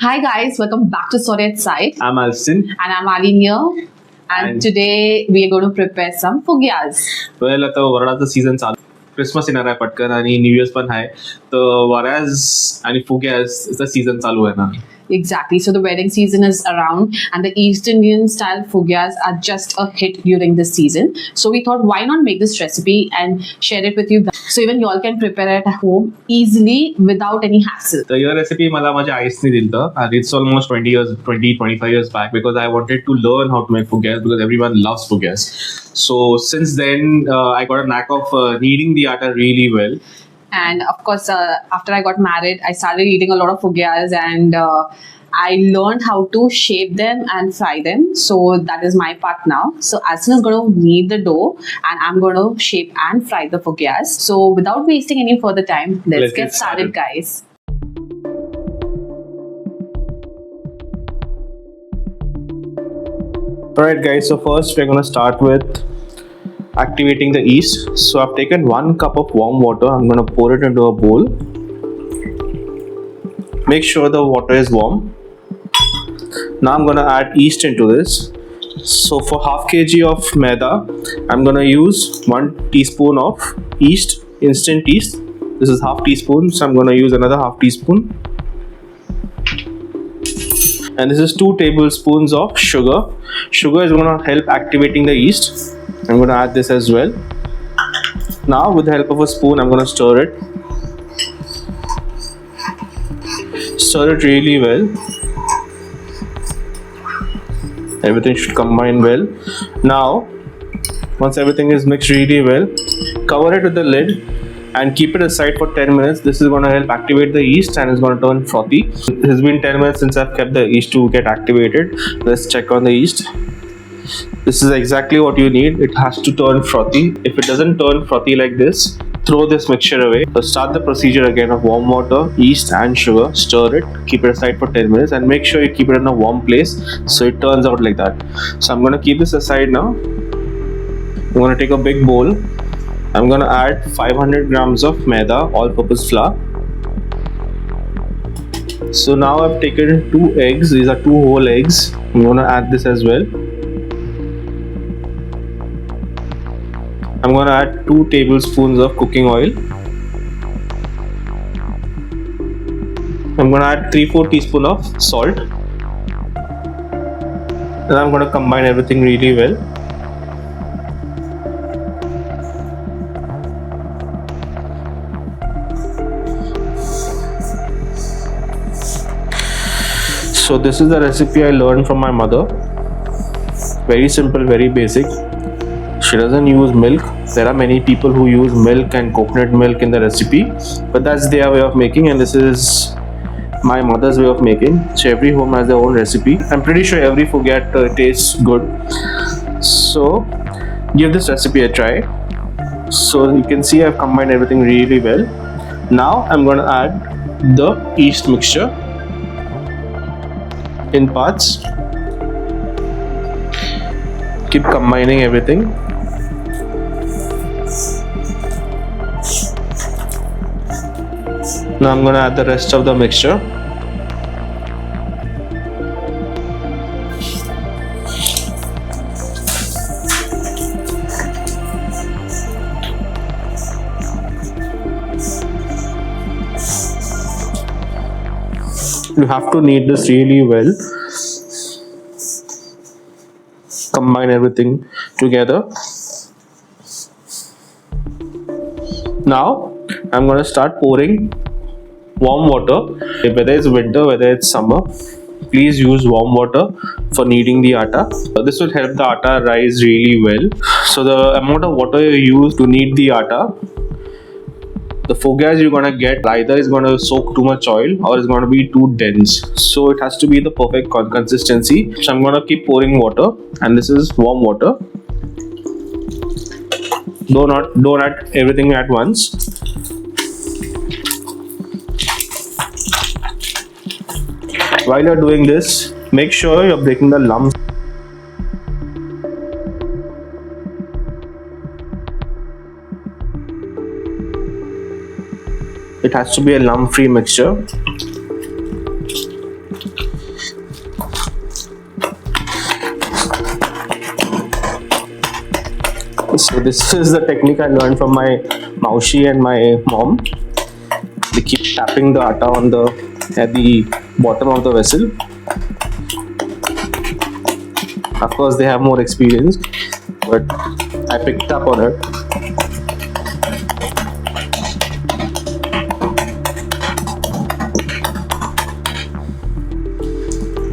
Hi guys, welcome back to Story at Sight. I'm Alston. And I'm Alin here. And today we are going to prepare some Fugyas. Well, आता वराडाचं season चालू, Christmas येणार आहे पटकन आणि new years पण आहे, तर वराज आणि फुग्यासचा सीझन चालू आहे ना. Exactly. So the wedding season is around and the East Indian style Fugyas are just a hit during this season. So we thought, why not make this recipe and share it with you guys so even y'all can prepare it at home easily without any hassle. तर your recipe मला माझ्या आईसने दिलं and it's almost 25 years back because I wanted to learn how to make Fugyas because everyone loves Fugyas. So since then I got a knack of kneading the atta really well. And of course, after I got married, I started eating a lot of Fugyas and I learned how to shape them and fry them. So that is my part now. So Alston is going to knead the dough and I'm going to shape and fry the Fugyas. So without wasting any further time, let's get started, guys. Alright guys, so first we're going to start with activating the yeast. So I've taken 1 cup of warm water. I'm going to pour it into a bowl. Make sure the water is warm. Now I'm going to add yeast into this. So for half kg of Maida, I'm going to use 1 teaspoon of yeast, instant yeast. This is half teaspoon, so I'm going to use another half teaspoon. And this is 2 tablespoons of sugar. Sugar is going to help activating the yeast. I'm going to add this as well. Now with the help of a spoon, I'm going to stir it. Stir it really well. Everything should combine well. Now, once everything is mixed really well, cover it with the lid and keep it aside for 10 minutes. This is going to help activate the yeast and it's going to turn frothy. It has been 10 minutes since I've kept the yeast to get activated. Let's check on the yeast. This is exactly what you need. It has to turn frothy. If it doesn't turn frothy like this, throw this mixture away. So start the procedure again of warm water, yeast and sugar. Stir it, keep it aside for 10 minutes and make sure you keep it in a warm place so it turns out like that. So I'm going to keep this aside now. I'm going to take a big bowl. I'm going to add 500 grams of Maida all-purpose flour. So now I've taken 2 eggs. These are 2 whole eggs. I'm going to add this as well. I'm going to add 2 tablespoons of cooking oil. I'm going to add 3-4 teaspoons of salt. And I'm going to combine everything really well. So this is the recipe I learned from my mother. Very simple, very basic. She doesn't use milk. There are many people who use milk and coconut milk in the recipe, but that's their way of making and this is my mother's way of making. So every home has their own recipe. I'm pretty sure every Fugyat tastes good. So give this recipe a try. So you can see I've combined everything really well. Now I'm going to add the yeast mixture in parts. Keep combining everything. Now I'm going to add the rest of the mixture. You have to knead this really well. Combine everything together. Now I'm going to start pouring warm water. Whether it's winter, whether it's summer, please use warm water for kneading the atta. This will help the atta rise really well. So the amount of water you use to knead the atta, the Fugyas you're going to get either is going to soak too much oil or it's going to be too dense. So it has to be the perfect consistency. So I'm going to keep pouring water and this is warm water. Don't add everything at once. While you're doing this, make sure you're breaking the lumps. It has to be a lump-free mixture. So this is the technique I learned from my maushi and my mom. They keep tapping the atta on the at the bottom of the vessel. Of course, they have more experience, but I picked up on it.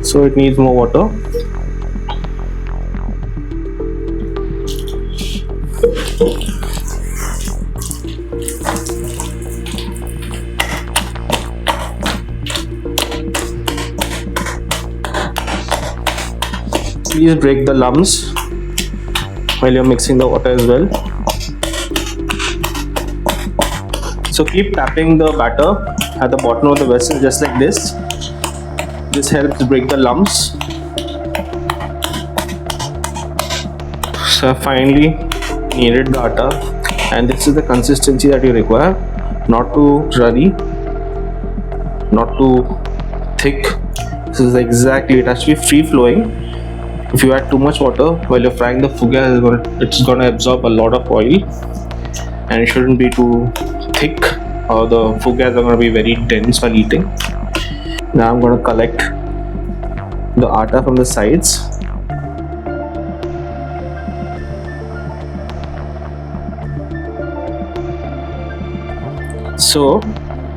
So it needs more water. Please break the lumps while you're mixing the water as well. So keep tapping the batter at the bottom of the vessel just like this. This helps break the lumps. So I finally kneaded the atta, and this is the consistency that you require. Not too runny, not too thick. This is exactly, it has to be free flowing. If you add too much water while you're frying the fugia, it's gonna absorb a lot of oil, and it shouldn't be too thick, or the fugias are gonna be very dense while eating. Now I'm gonna collect the atta from the sides. So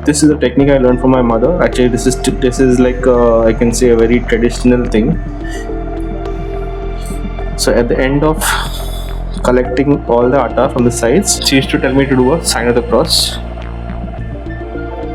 this is a technique I learned from my mother. Actually, this is like I can say a very traditional thing. So at the end of collecting all the atta from the sides, she used to tell me to do a sign of the cross.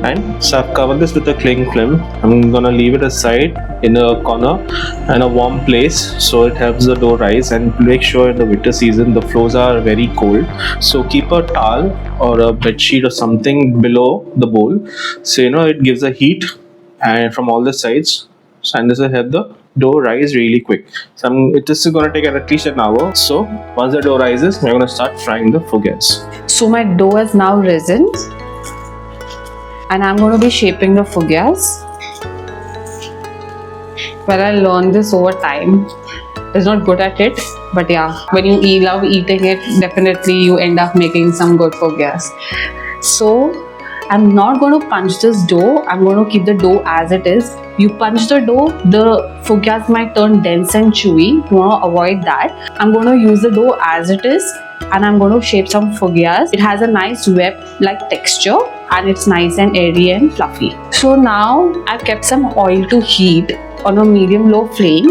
And so I've covered this with a cling film. I'm gonna leave it aside in a corner and a warm place so it helps the dough rise. And make sure in the winter season the floors are very cold, so keep a towel or a bed sheet or something below the bowl, so it gives a heat and from all the sides, and this will help the dough rise really quick. So this is gonna take at least an hour. So once the dough rises, we're gonna start frying the fugias. So my dough has now risen, and I'm going to be shaping the fugias. Well, I learned this over time. I was not good at it, but yeah, when you love eating it, definitely you end up making some good fugias. So I'm not going to punch this dough. I'm going to keep the dough as it is. You punch the dough, the fugias might turn dense and chewy. You want to avoid that. I'm going to use the dough as it is, and I'm going to shape some fugias. It has a nice web-like texture, and it's nice and airy and fluffy. So now I've kept some oil to heat on a medium-low flame.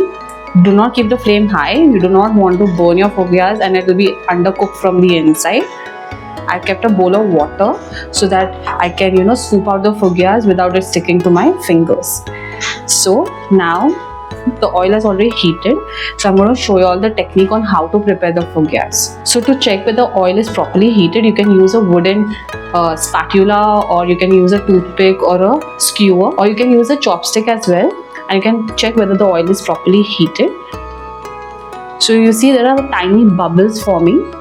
Do not keep the flame high. You do not want to burn your fugias and it will be undercooked from the inside. I've kept a bowl of water so that I can scoop out the fugias without it sticking to my fingers. So now the oil has already heated, so I'm going to show you all the technique on how to prepare the fugias. So to check whether the oil is properly heated, you can use a wooden spatula, or you can use a toothpick or a skewer, or you can use a chopstick as well, and you can check whether the oil is properly heated. So you see there are tiny bubbles forming,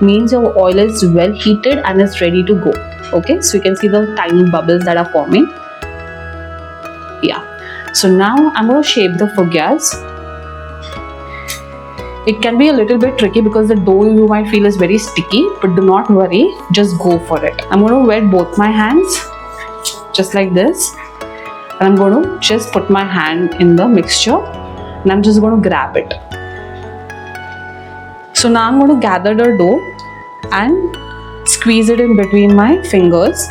means your oil is well heated and is ready to go. Okay, so you can see the tiny bubbles that are forming. Yeah. So now I'm going to shape the fugias. It can be a little bit tricky because the dough you might feel is very sticky, but do not worry, just go for it. I'm going to wet both my hands just like this, and I'm going to just put my hand in the mixture and I'm just going to grab it. So now I'm going to gather the dough and squeeze it in between my fingers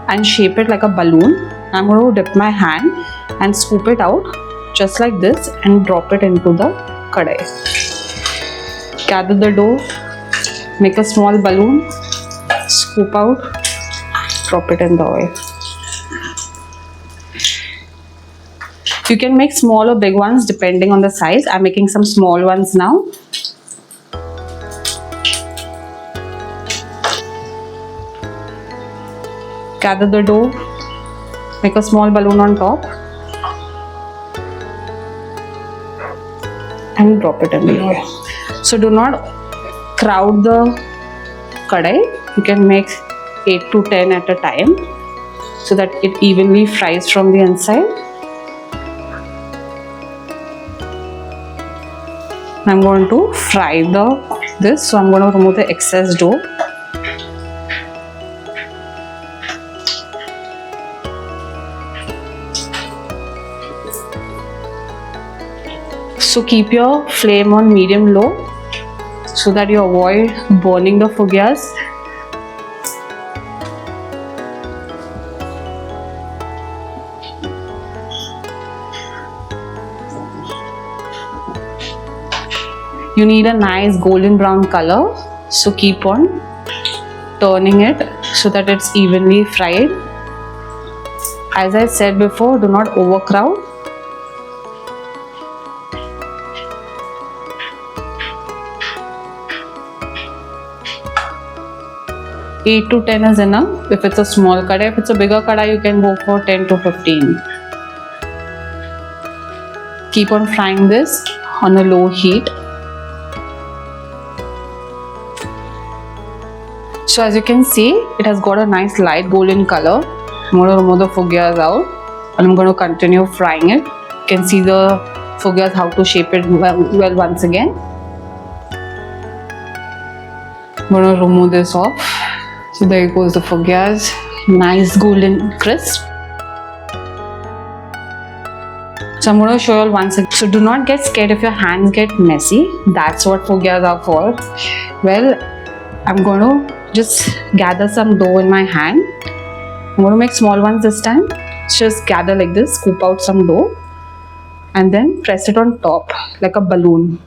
and shape it like a balloon. I'm going to dip my hand and scoop it out just like this and drop it into the kadai. Gather the dough, make a small balloon, scoop out, drop it in the oil. You can make small or big ones depending on the size. I'm making some small ones now. Gather the dough, make a small balloon on top and drop it in the oil. So do not crowd the kadai. You can make 8 to 10 at a time so that it evenly fries from the inside. I'm going to fry this. So I'm going to remove the excess dough. So keep your flame on medium low so that you avoid burning the fugyas. You need a nice golden brown color, so keep on turning it so that it's evenly fried. As I said before, do not overcrowd. Eight to 10 is enough if it's a small kadai. If it's a bigger kadai, you can go for 10 to 15. Keep on frying this on a low heat. So as you can see, it has got a nice light golden color. I'm going to remove the fugyas out and I'm going to continue frying it. You can see the fugyas, how to shape it well once again. I'm going to remove this off. So there goes the fugyas, nice golden crisp. So I'm going to show you all once again. So do not get scared if your hands get messy. That's what fugyas are for. Well, I'm going to just gather some dough in my hand. I'm going to make small ones this time. Just gather like this, scoop out some dough and then press it on top like a balloon.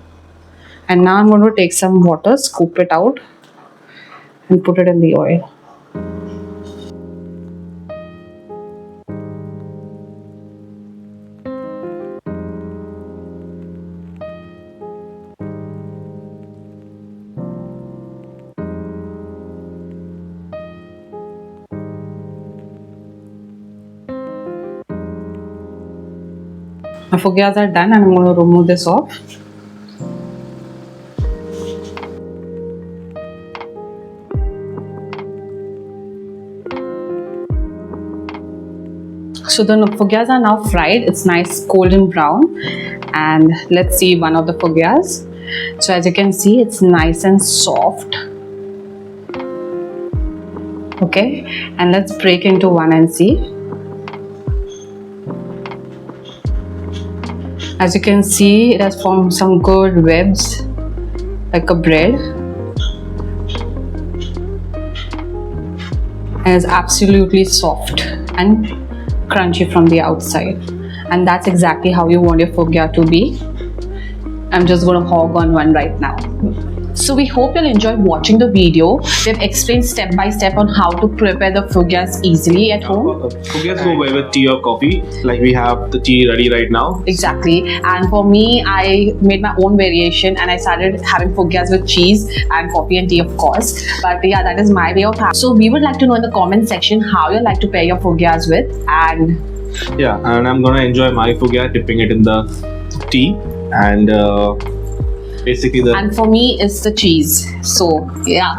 And now I'm going to take some water, scoop it out and put it in the oil. My fugyas are done and I'm going to remove this off. So the fugyas are now fried. It's nice golden brown. And let's see one of the fugyas. So as you can see, it's nice and soft. Okay, and let's break into one and see. As you can see, it has formed some good webs like a bread and it's absolutely soft and crunchy from the outside, and that's exactly how you want your fugya to be. I'm just going to hog on one right now. So we hope you'll enjoy watching the video. We've explained step by step on how to prepare the fugyas easily at home. Fugyas go well with tea or coffee. Like we have the tea ready right now. Exactly. And for me, I made my own variation and I started having fugyas with cheese and coffee and tea, of course. But yeah, that is my way of having. So we would like to know in the comment section how you like to pair your fugyas with. And yeah, and I'm gonna enjoy my fugya dipping it in the tea and basically and for me it's the cheese. So yeah,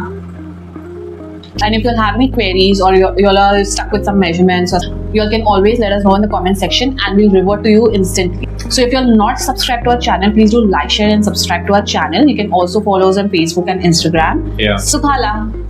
and if you have any queries or you're all stuck with some measurements, you all can always let us know in the comment section and we'll revert to you instantly. So if you're not subscribed to our channel, please do like, share and subscribe to our channel. You can also follow us on Facebook and Instagram. Yeah. Sukhala.